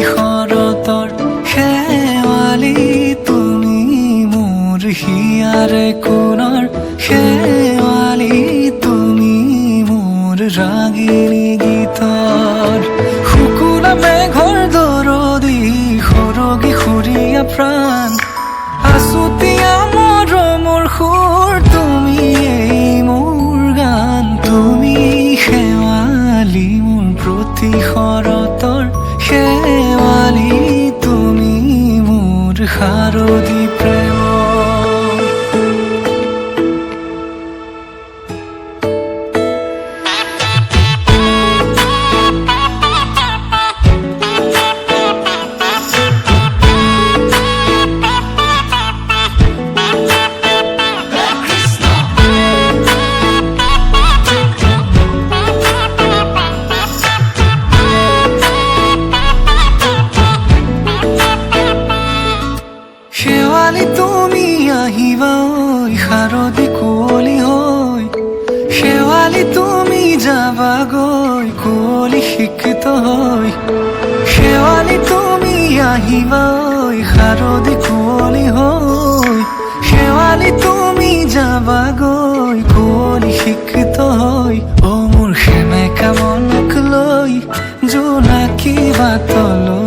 শৰতৰ শেৱালি তুমি মোৰ হিয়াৰে কোণৰ শেৱালি তুমি মোৰ ৰাগিনী গীতৰ শুকুলা মেঘৰ দৰদি সৰগী সুৰীয়া প্ৰাণ আছুতীয়া মৰমৰ সুৰ তুমি মোৰ গান তুমি শেৱালি মোৰ প্ৰতি শৰতৰ শেৱালি তুমি মোৰ শাৰদী প্ৰেমৰ শেৱালি তুমি আহিবা ঐ শাৰদী কুঁৱলী হৈ শেৱালি তুমি যাবাগৈ কুঁৱলী শিক্ষিত হৈ শেৱালি তুমি আহিবা ঐ শাৰদী কুঁৱলী হৈ শেৱালি তুমি যাবাগৈ কুঁৱলী শিক্ষিত হৈ অ মোৰ সেমেকা মনক লৈ জোনাকী বাটলৈ